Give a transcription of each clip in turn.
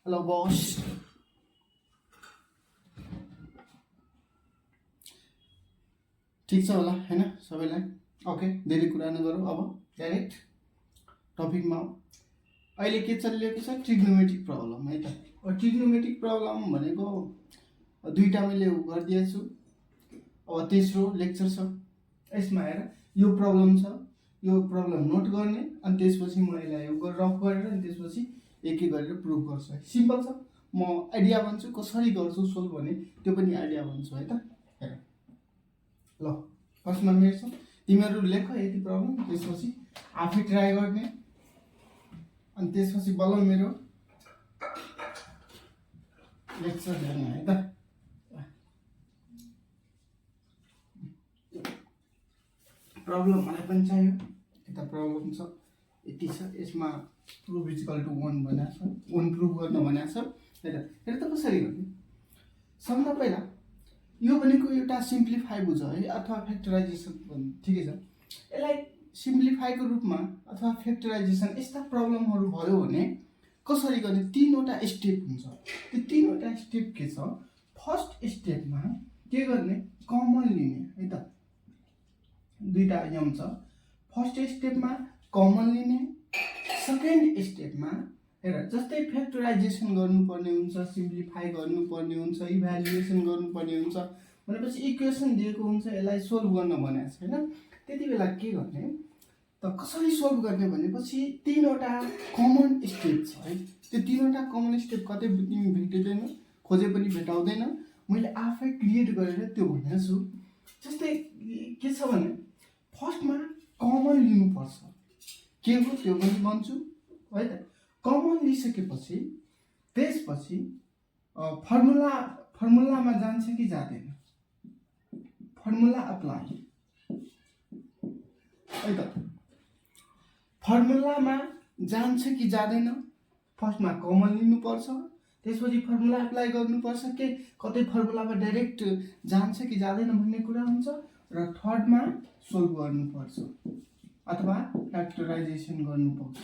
Hello boss. ठीक छ होला हैन सबैलाई? ओके, धेरै कुरा नगरौँ, अब डाइरेक्ट टपिकमा आऊ। अहिले के चलिरहेको छ? ट्रिग्नोमेट्रिक प्रब्लम है त। ट्रिग्नोमेट्रिक प्रब्लम भनेको दुईटा मैले गरिदिएछु। अब तेस्रो लेक्चर छ, यसमा हेर यो प्रब्लम छ, यो प्रब्लम नोट गर्ने अनि त्यसपछि म यसलाई रफ गरेर अनि त्यसपछि एक एक गरेर प्रुभ गर्छु है। सिम्पल छ, म आइडिया भन्छु कसरी गर्छु सोल्भ भने त्यो पनि आइडिया भन्छु है त। हेर ल, फर्स्टमा मेरो छ, तिमीहरू लेख यति प्रब्लम, त्यसपछि आफै ट्राई गर्ने अनि त्यसपछि बल्ल मेरो लेक्चर हेर्ने है त। प्रब्लम मलाई पनि चाहियो, यता प्रब्लम छ यति छ, यसमा प्रुभ इक्वल टु 1 भनेको छ, 1 प्रुभ गर्न भनेको छ। हेर त कसरी गर्ने। सबभन्दा पहिला यो भनेको एउटा सिम्प्लिफाई बुझ है, अथवा फ्याक्टराइजेसन भन्ने, ठिकै छ। यसलाई सिम्प्लिफाईको रूपमा अथवा फ्याक्टराइजेसन यस्ता प्रब्लमहरू भयो भने कसरी गर्ने, तीनवटा स्टेप हुन्छ। त्यो तीनवटा स्टेप के छ? फर्स्ट स्टेपमा के गर्ने, कमन लिने है त। दुईटा नियम छ। फर्स्ट स्टेपमा कमन लिने, सेकेन्ड स्टेपमा हेर जस्तै फ्याक्टराइजेसन गर्नुपर्ने हुन्छ, सिम्प्लिफाई गर्नुपर्ने हुन्छ, इभ्यालुएसन गर्नुपर्ने हुन्छ भनेपछि इक्वेसन दिएको हुन्छ, यसलाई सोल्भ गर्न भनेको छ हैन। त्यति बेला के गर्ने त, कसरी सोल्भ गर्ने भनेपछि तीनवटा कमन स्टेप छ है। त्यो तीनवटा कमन स्टेप कतै तिमी भेटिँदैन, खोजे पनि भेटाउँदैन, मैले आफै क्रिएट गरेर त्यो भनेको छु। जस्तै के छ भने फर्स्टमा कमन लिनुपर्छ, के हो त्यो पनि भन्छु है त। कमन लिइसकेपछि त्यसपछि फर्मुलामा जान्छ कि जाँदैन, फर्मुला अप्लाई है त। फर्मुलामा जान्छ कि जाँदैन, फर्स्टमा कमन लिनुपर्छ, त्यसपछि फर्मुला अप्लाई गर्नुपर्छ, के कतै फर्मुलामा डाइरेक्ट जान्छ कि जाँदैन भन्ने कुरा हुन्छ, र थर्डमा सोल्भ गर्नुपर्छ अथवा फ्याक्टराइजेसन गर्नुपर्छ,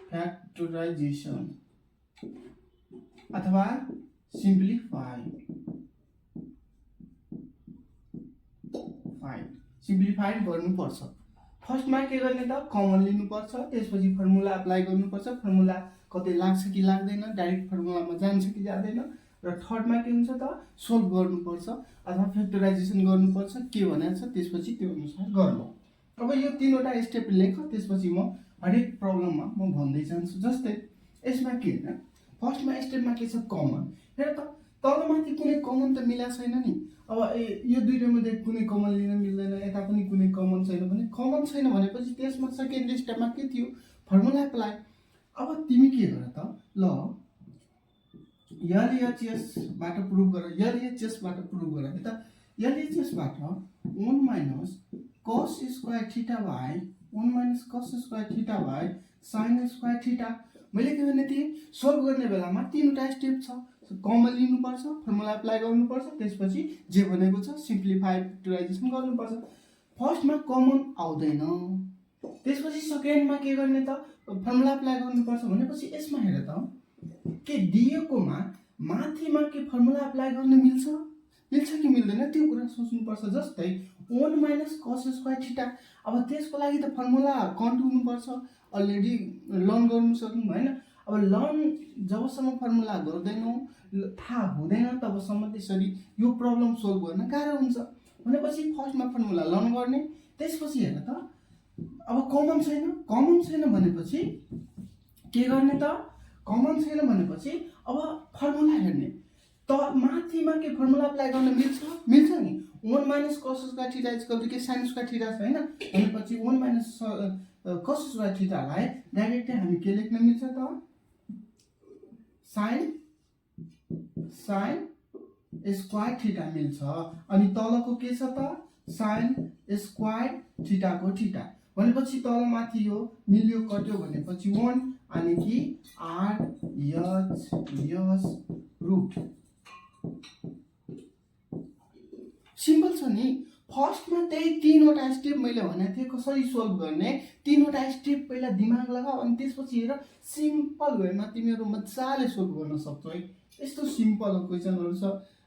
फ्याक्टराइजेसन अथवा सिम्प्लिफाई गर्नुपर्छ। फर्स्टमा के गर्ने त, कमन लिनुपर्छ, त्यसपछि फर्मुला अप्लाई गर्नुपर्छ, फर्मुला कतै लाग्छ कि लाग्दैन, डाइरेक्ट फर्मुलामा जान्छ कि जाँदैन, र थर्डमा के हुन्छ त, सोल्भ गर्नुपर्छ अथवा फ्याक्टराइजेसन गर्नुपर्छ, के भनेको छ त्यसपछि त्यो अनुसार गर्नु। अब यो तीनवटा स्टेप लेख, त्यसपछि म हरेक प्रब्लममा म भन्दै जान्छु। जस्तै यसमा के हैन, फर्स्टमा स्टेपमा के छ, कमन। हेर त तलमाथि कुनै कमन त मिला छैन नि। अब यो दुईटा मध्ये कुनै कमन लिन मिल्दैन, यता पनि कुनै कमन छैन भने, कमन छैन भनेपछि त्यसमा सेकेन्ड स्टेपमा के थियो, फर्मुला अप्लाई। अब तिमी के गर त, ल LHS बाट प्रुभ गर, LHS बाट प्रुभ गर है त। LHS बाट 1 minus cos square theta by 1 minus cos square theta by sin square theta. मैले के भने थिएँ, सोल्भ गर्ने बेलामा तीनवटा स्टेप छ, कमन लिनुपर्छ, फर्मुला अप्लाई गर्नुपर्छ, त्यसपछि जे भनेको छ सिम्प्लिफाई फ्याक्टराइजेसन गर्नुपर्छ। फर्स्टमा कमन आउँदैन, त्यसपछि सेकेन्डमा के गर्ने त, फर्मुला अप्लाई गर्नुपर्छ भनेपछि यसमा हेर त, के दिएकोमा माथिमा के फर्मुला अप्लाई गर्न मिल्छ कि मिल्दैन त्यो कुरा सोच्नुपर्छ। जस्तै 1 माइनस cos स्क्वायर थीटा, अब त्यसको लागि त फर्मुला कन्ट हुनुपर्छ, अलरेडी लर्न गर्नु सक्नु हैन। अब लर्न जबसम्म फर्मुला गर्दैनौ, थाहा हुँदैन, तबसम्म त्यसरी यो प्रब्लम सोल्भ गर्न गाह्रो हुन्छ। भनेपछि फर्स्टमा फर्मुला लर्न गर्ने, त्यसपछि हेर त, अब कमन छैन भनेपछि के गर्ने त, कमन छैन भनेपछि अब फर्मुला हेर्ने, त माथिमा के फर्मुला अप्लाई गर्न मिल्छ नि। 1 minus cos square theta equal to के sin स्क्वायर थीटा छ हैन, भनेपछि 1 माइनस cos स्क्वायर थीटालाई डाइरेक्टली हामी के लेख्न मिल्छ त, sin स्क्वायर थीटा मिल्छ। अनि तलको के छ त, sin स्क्वायर थीटाको थीटा, भनेपछि तल माथि यो मिल्यो कट्यो भनेपछि 1 अनि कि R.H.S रुट। सिम्पल छ नि। फर्स्टमा त्यही 3वटा स्टेप मैले भनेको थिएँ कसरी सोल्भ गर्ने 3वटा स्टेप पहिला दिमाग लगाऊ अनि त्यसपछि हेर सिम्पल वेमा तिमीहरू मजाले सोल्भ गर्न सक्छौ है। यस्तो सिम्पल क्वेसनहरु छ,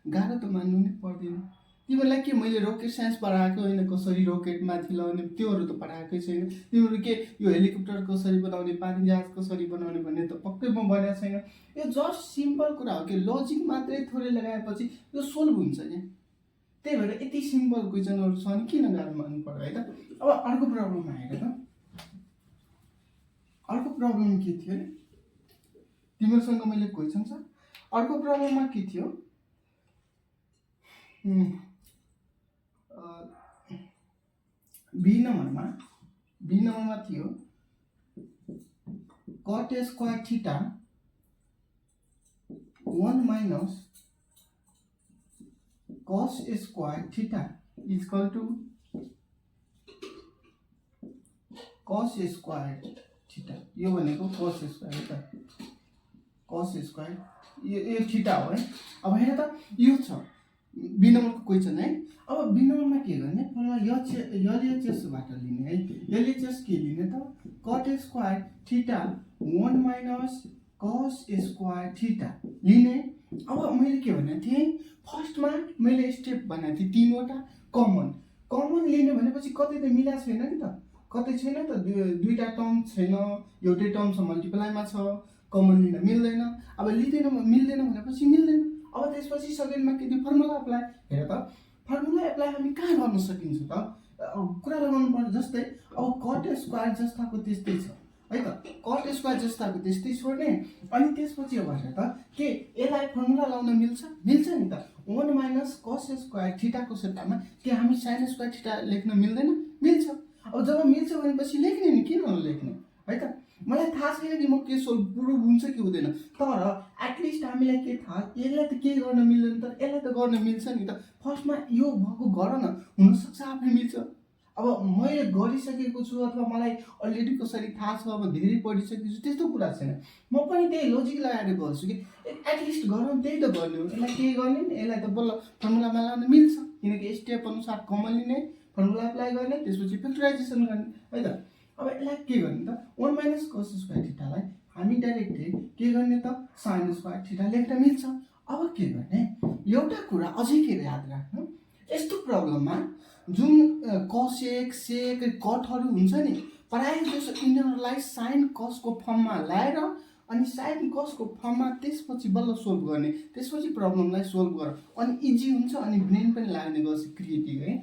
गाह्रो त मान्नु नै पर्दैन। तिमीहरूलाई के मैले रकेट साइन्स पढाएको होइन, कसरी रकेट माथि लगाउने त्योहरू त पढाएकै छैन। तिमीहरू के यो हेलिकप्टर कसरी बनाउने, पानी जहाज कसरी बनाउने भन्ने त पक्कै म भनेको छैन। यो जस्ट सिम्पल कुरा हो कि लजिक मात्रै थोरै लगाएपछि यो सोल्भ हुन्छ नि। त्यही भएर यति सिम्पल क्वेसनहरु छ नि किन गाह्रो मान्नु पर्यो है त। अब अर्को प्रब्लममा हेर त। अर्को प्रब्लम के थियो नि, तिमीहरूसँग मैले क्वेसन छ। अर्को प्रब्लममा के थियो, बी नम्बरमा थियो cot square theta 1 minus cos square theta is equal to cos square theta. यो भनेको cos स्क्वायर हो त, cos स्क्वायर यो थीटा हो है। अब हेर त यो छ बी नम्बरको क्वेसन है। अब बी नम्बरमा के गर्ने, फर्मुला एलएचएस बाट लिने है। एलएचएस के लिने त, cot square theta 1 minus cos square theta लिने। अब मैले के भनेको थिएँ, फर्स्टमा मैले स्टेप भनेको थिएँ 3वटा कमन लिने भनेपछि कतै त मिला छैन नि त, कतै छैन त, दुईटा टर्म छैन, एउटै टर्म छ मल्टिप्लाईमा छ, कमन लिन मिल्दैन। अब मिल्दैन भनेपछि मिल्दैन। अब त्यसपछि सेकेन्डमा के थियो, फर्मुला एप्लाई। हेर त फर्मुला एप्लाई हामी कहाँ गर्न सकिन्छ त, कुरा लगाउनु पर्छ। जस्तै अब cot स्क्वायर जस्ताको त्यस्तै छ है त, cot स्क्वायर जस्ताको त्यस्तै छोड्ने। अनि त्यसपछि अब हेर त के यसलाई फर्मुला लाउन मिल्छ नि त। 1 minus cos स्क्वायर थीटाको सट्टामा के हामी sin स्क्वायर थीटा लेख्न मिल्दैन? मिल्छ। अब जब मिल्छ भनेपछि लेख्ने नि, किन नलेख्ने है त। मलाई थाहा छैन कि म के सोल्भ प्रुभ हुन्छ कि हुँदैन, तर एटलिस्ट हामीलाई के थाहा, यसलाई त के गर्न मिल्दैन तर यसलाई त गर्न मिल्छ नि त। फर्स्टमा यो भएको गर न, हुनसक्छ आफै मिल्छ। अब मैले गरिसकेको छु अथवा मलाई अलरेडी कसरी थाहा छ, अब धेरै पढिसकेको छु, त्यस्तो कुरा छैन। म पनि त्यही लजिक लगाएर गर्छु कि एटलिस्ट गरौँ, त्यही त गर्ने हो। यसलाई के गर्ने नि, यसलाई त बल्ल फर्मुलामा लाउन मिल्छ, किनकि स्टेप अनुसार कमन लिने, फर्मुला एप्लाई गर्ने, त्यसपछि फ्याक्टराइजेसन गर्ने है त। अब यसलाई के गर्ने त, 1 minus cos स्क्वायर थीटालाई हामी डाइरेक्टली के गर्ने त, sin स्क्वायर थीटा लेख्न मिल्छ। अब के गर्ने, एउटा कुरा अझै के याद राख्नु, यस्तो प्रब्लममा जुन cosec sec कटहरु हुन्छ नि, प्रायः जसो यिनीहरूलाई sin cos को फर्ममा ल्याएर अनि sin cos को फर्ममा त्यसपछि बल्ल सोल्भ गर्ने, त्यसपछि प्रब्लमलाई सोल्भ गर, अनि इजी हुन्छ अनि ब्रेन पनि लाग्ने गर्छ, क्रिएटिभ है।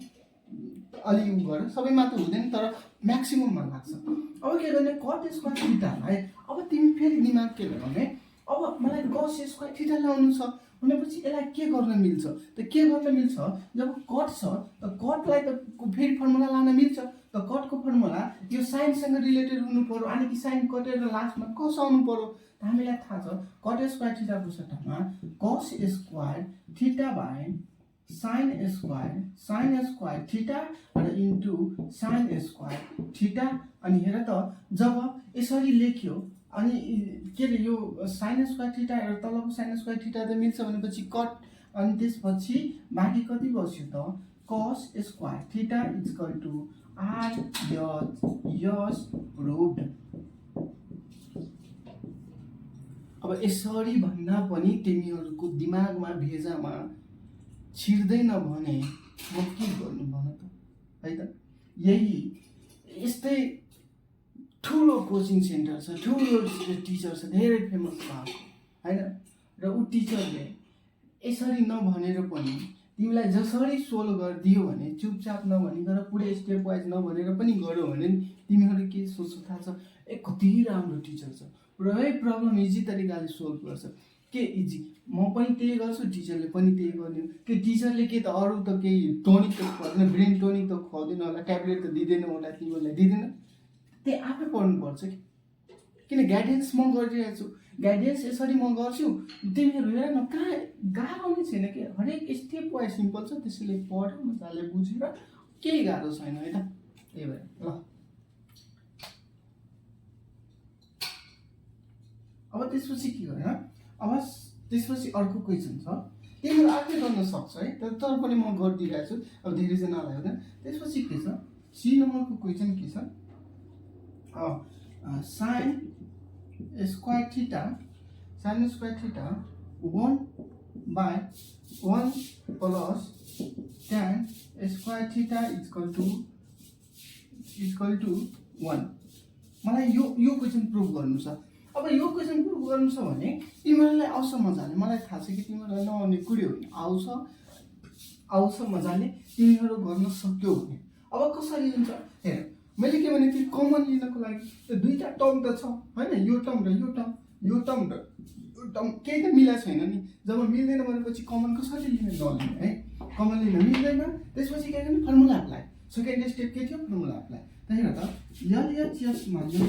अलि गर, सबैमा त हुँदैन तर म्याक्सिमममा लाग्छ। अब के गर्ने, cot स्क्वायर थीटालाई अब तिमी फेरि दिमाग के लगाउने, अब मलाई cos स्क्वायर थीटा ल्याउनु छ भनेपछि यसलाई के गर्न मिल्छ त, के गर्न मिल्छ, जब कट छ त कटलाई त फेरि फर्मुला लान मिल्छ। त कटको फर्मुला यो साइनसँग रिलेटेड हुनु पर्यो, अनि कि साइन कटेर लास्टमा कस आउनु पर्यो। हामीलाई थाहा छ cot स्क्वायर थीटाको सट्टामा cos square theta by sin square theta र इन्टु sin स्क्वायर थीटा। अनि हेर त जब यसरी लेख्यो अनि के रे यो sin स्क्वायर थीटा र तलको sin स्क्वायर थीटा त मिल्छ भनेपछि कट, अनि त्यसपछि बाँकी कति बस्यो त, cos square theta is equal to r यस प्रुभड। अब यसरी भन्दा पनि तिमीहरूको दिमागमा भेजामा छिर्दैन भने म के गर्नु भन त है त। यही यस्तै ठुलो कोचिङ सेन्टर छ, ठुलो टिचर छ, धेरै फेमस भएको हैन, र ऊ टिचरले यसरी नभनेर पनि तिमीलाई जसरी सोल्भ गरिदियो भने चुपचाप नभनिगर पुरै स्टेप वाइज नभनेर पनि गर्यो भने तिमीहरू के सोच्छ थाहा छ, कति राम्रो टिचर छ, पुरै प्रब्लम इजी तरिकाले सोल्भ गर्छ। के इजी, म पनि त्यही गर्छु, टिचरले पनि त्यही गर्ने हो। के टिचरले के त अरू त केही टोनिक त खुवाउँदैन, ब्रेन टोनिक त खुवाउँदैन होला, ट्याब्लेट त दिँदैन होला, तिमीहरूलाई दिँदैन, त्यही आफै पढ्नुपर्छ कि। किन गाइडेन्स म गरिरहेको छु, गाइडेन्स यसरी म गर्छु, तिमीहरू हेर न, कहाँ गाह्रो नै छैन कि, हरेक स्टेप वाइज सिम्पल छ, त्यसैले पढ्यो मजाले बुझेर, केही गाह्रो छैन है त। त्यही भएर ल अब त्यसपछि के गर्ने, अब त्यसपछि अर्को क्वेसन छ, तिमीहरू आफै गर्न सक्छ है, तर पनि म गरिदिइरहेको छु, अब धेरै चाहिँ नलायो होइन। त्यसपछि के छ, सी नम्बरको क्वेसन के छ, sine square theta 1/1 plus tan square theta equal to 1। मलाई यो क्वेसन प्रुभ गर्नु छ। अब यो क्वेसन प्रुभ गर्नु छ भने तिमीहरूलाई आउँछ मजाले, मलाई थाहा छ कि तिमीहरूलाई नआउने कुरो हो, आउँछ मजाले, तिमीहरू गर्न सक्यौ भने। अब कसरी हुन्छ हेर, मैले के भने त्यो कमन लिनको लागि त्यो दुईटा टर्म त छ हैन, यो टर्म र यो टर्म, यो टर्म र यो टर्म केही त मिला छैन नि। जब मिल्दैन भनेपछि कमन कसरी लिने, नलिने है, कमन लिन मिल्दैन। त्यसपछि के गर्ने, फर्मुला अप्लाई। सेकेन्ड स्टेप के थियो, फर्मुला अप्लाई। त हेर त, LHS मा जो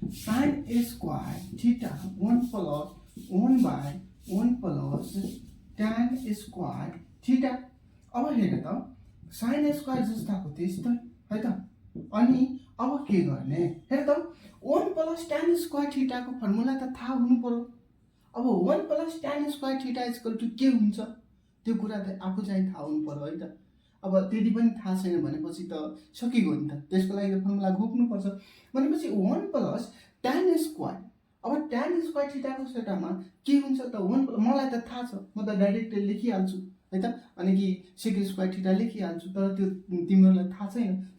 sin square theta 1/1 plus tan square theta. अब हेर त, sin स्क्वायर जस्ताको त्यस्तै है त। अनि अब के गर्ने, हेर त, 1 प्लस tan स्क्वायर थीटा को फर्मुला त थाहा हुनु पर्यो। अब 1 plus tan square theta equal to के हुन्छ त्यो कुरा त आफू चाहिँ थाहा हुनु पर्यो है त। अब त्यति पनि थाहा छैन भनेपछि त सकिगयो नि त, त्यसको लागि त फर्मुला घोक्नु पर्छ। भनेपछि 1 प्लस tan स्क्वायर, अब tan स्क्वायर थीटा को सट्टामा के हुन्छ त 1, मलाई त थाहा छ, म त डाइरेक्ट लेखिहाल्छु है त, अनि कि सेक स्क्वायर थीटा लेखिहाल्छु। तर त्यो तिमीहरूलाई थाहा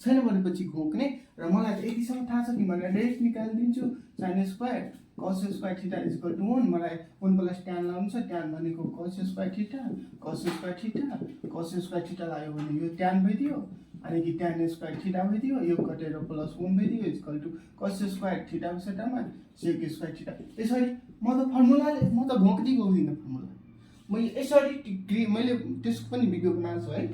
छैन भनेपछि घोक्ने, र मलाई त यतिसम्म थाहा छ कि म डाइरेक्ट निकालिदिन्छु। sin square cos square theta equal to 1, मलाई 1 प्लस tan लाउनु छ, tan भनेको cos square theta, cos square theta, cos square theta लाग्यो भने यो tan भइदियो, अनि कि tan स्क्वायर थीटा भइदियो, यो कटेर प्लस 1 भइदियो equal to cos square theta को सट्टामा sec स्क्वायर थीटा। यसरी म त फर्मुलाले, म त घोक्दै गउँदिनँ फर्मुला, मैले यसरी मैले त्यसको पनि भिडियो बनाएको छु है।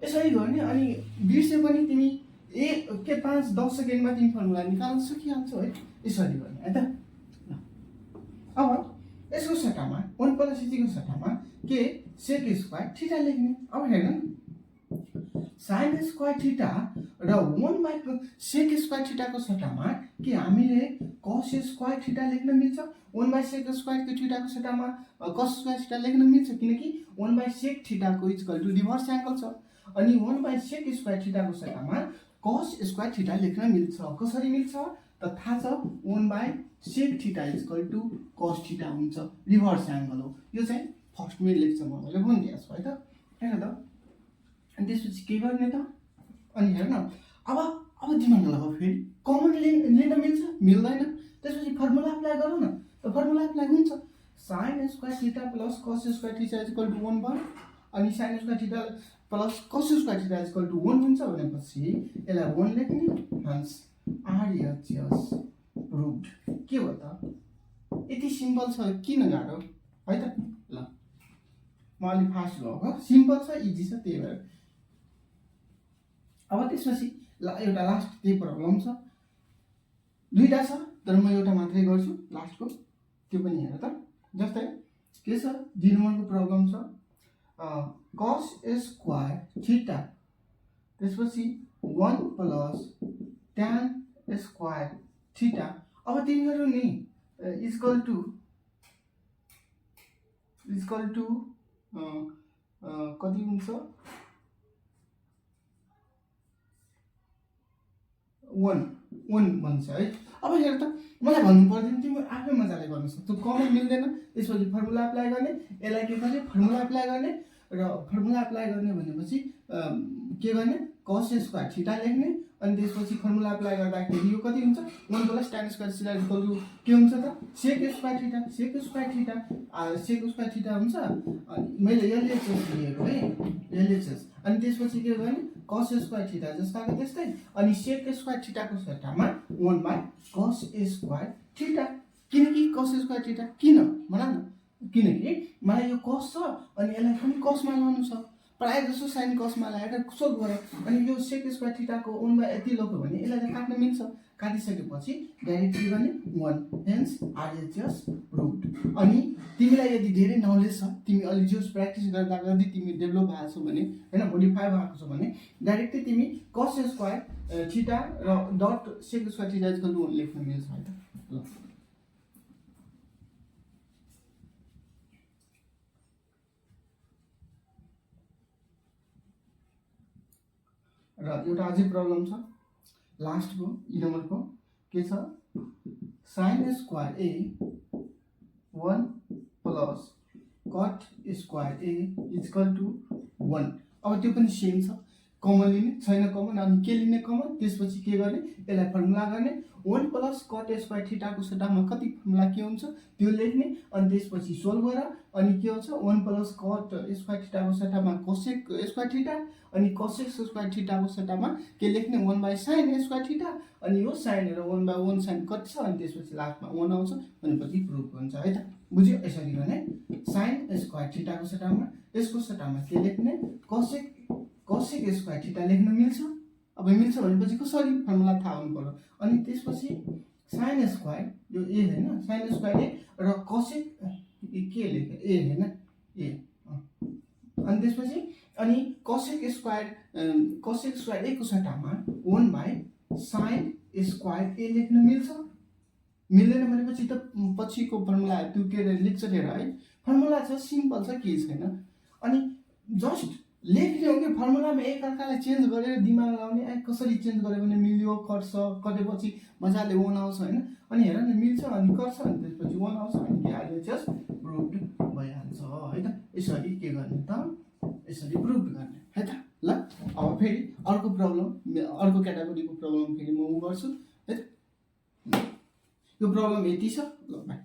यसरी गर्ने, अनि बिर्से पनि तिमी 5-10 सेकेन्डमा तिमी फर्मुला निकाल्न सकिहाल्छौ है, यसरी गर्ने है त। अब यसको सट्टामा 1 प्लस को सट्टामा के सेक स्क्वायर थीटा लेख्ने। अब हेर्नु, sin स्क्वायर थीटा र 1/sec स्क्वायर थीटा को सट्टामा के हामीले cos स्क्वायर थीटा लेख्न मिल्छ। 1/sec स्क्वायर थीटा को सट्टामा cos स्क्वायर थीटा लेख्न मिल्छ, किनकि 1/sec थीटा को इक्वल टु रिभर्स एंगल छ, अनि 1/sec स्क्वायर थीटा को सट्टामा cos स्क्वायर थीटा लेख्न मिल्छ। कसरी मिल्छ त थाहा छ, 1/sec theta equal to cos theta हुन्छ, रिभर्स एंगल हो। यो चाहिँ फर्स्ट मै लेख्छ, मैले भनिदिएको छु है त। हेर त, अनि त्यसपछि के गर्ने त, अनि हेर्न, अब दिमाग लगाऊ, फेरि कमन लिन मिल्छ मिल्दैन, त्यसपछि फर्मुला अप्लाई गरौँ न। त फर्मुला अप्लाई हुन्छ, sin square theta plus cos square theta equal to 1 भयो, अनि sin square theta plus cos square theta equal to 1 हुन्छ भनेपछि यसलाई 1 लेख्ने, हन्स RHS प्रुभड। के हो त, यति सिम्पल छ, किन गाह्रो है त। ल म अलि फास्ट गएको, सिम्पल छ, इजी छ, त्यही भएर। अब त्यसपछि एउटा लास्ट त्यही प्रब्लम छ, दुईटा छ तर म एउटा मात्रै गर्छु लास्टको, त्यो पनि हेर त। जस्तै के छ, डी नम्बरको प्रब्लम छ, cos स्क्वायर थीटा, त्यसपछि 1 प्लस tan स्क्वायर थीटा। अब तिमीहरू नि इक्वल टु कति हुन्छ, 1 भन्छ है। अब हेर त, मलाई भन्नु पर्दैन, तिमी आफै मजाले गर्न सक्छौ। कमन मिल्दैन, त्यसपछि फर्मुला अप्लाई गर्ने, यसलाई के गर्ने, फर्मुला अप्लाई गर्ने, र फर्मुला अप्लाई गर्ने भनेपछि के गर्ने, cos स्क्वायर थीटा लेख्ने, अनि त्यसपछि फर्मुला अप्लाई गर्दाखेरि यो कति हुन्छ, 1 plus tan square theta equal to के हुन्छ त, sec square theta, sec square theta हुन्छ। अनि मैले LHS लिएको है, LHS, अनि त्यसपछि के गर्ने, cos स्क्वायर थीटा जस्ताको त्यस्तै, अनि sec स्क्वायर थीटा को सट्टामा 1/cos स्क्वायर थीटा। किनकि cos स्क्वायर थीटा किन भन न, किनकि मलाई यो cos छ, अनि यसलाई पनि cos मा लाउनु छ, प्राय जसो sin cos मा लगाएर सोल्भ गर, अनि यो sec स्क्वायर थीटा को 1/, यति लग्यो भने यसलाई त काट्न मिल्छ, काटिसकेपछि डाइरेक्ट के गर्ने, 1, हेन्स RHS प्रुभड। अनि तिमीलाई यदि धेरै नलेज छ, तिमी अलि जोस प्र्याक्टिस गर्दा गर्दै तिमी डेभलप भएको छौ भने हैन, मोडिफाई भएको छौ भने डाइरेक्टली तिमी cos स्क्वायर थीटा र dot sec square theta equal to 1 लेख्न मिल्छ है त। ल र एउटा अझै प्रब्लम छ लास्टको ई नम्बरको के छ sin square A 1 plus cot square A equal to 1। अब त्यो पनि सेम छ, कमन लिने छैन कमन, अनि के लिने कमन, त्यसपछि के गर्ने यसलाई फर्मुला गर्ने 1 प्लस cot स्क्वायर थीटाको सट्टामा कति फर्मुला के हुन्छ त्यो लेख्ने, अनि त्यसपछि सोल्भ गर, अनि के हुन्छ 1 प्लस cot स्क्वायर थीटाको सट्टामा कोसेक स्क्वायर थीटा, अनि कोसेक स्क्वायर थीटाको सट्टामा के लेख्ने 1 बाइ sin स्क्वायर थीटा, अनि यो sin र 1 बाइ 1 sin कति छ, अनि त्यसपछि लास्टमा 1 आउँछ, अनि पछि प्रुफ हुन्छ है त। बुझ्यो? यसरी गर्ने sin स्क्वायर थीटाको सट्टामा यसको सट्टामा के लेख्ने कोसेक स्क्वायर थीटा लेख्न मिल्छ। अब मिल्छ भनेपछि कसरी फर्मुला थाहा हुनु पर्यो, अनि त्यसपछि sin स्क्वायर यो ए हैन, sin स्क्वायर ए र कोसेक के लेख्ने ए हैन ए, अनि त्यसपछि अनि कोसेक स्क्वायर ए को सट्टामा 1 बाइ sin स्क्वायर ए लेख्न मिल्छ। मिल्दैन भनेपछि त पछिको फर्मुला त्यो के लेख्छ हेर है, फर्मुला छ सिम्पल छ के छैन, अनि जस्ट लेख्ने हो कि फर्मुलामा एक अर्कालाई चेन्ज गरेर दिमाग लगाउने, कसरी चेन्ज गर्यो भने मिल्यो कर्छ, कटेपछि मजाले 1 आउँछ हैन, अनि हेर न मिल्छ अनि कर्छ, अनि त्यसपछि 1 आउँछ, अनि के आयो जस्ट प्रुभड भइहाल्छ है त। यसरी के गर्ने त, यसरी प्रुभ गर्ने है त। ल अब फेरि अर्को प्रब्लम, अर्को क्याटेगोरीको प्रब्लम फेरि म गर्छु है त। यो प्रब्लम यति छ। ल बाइ।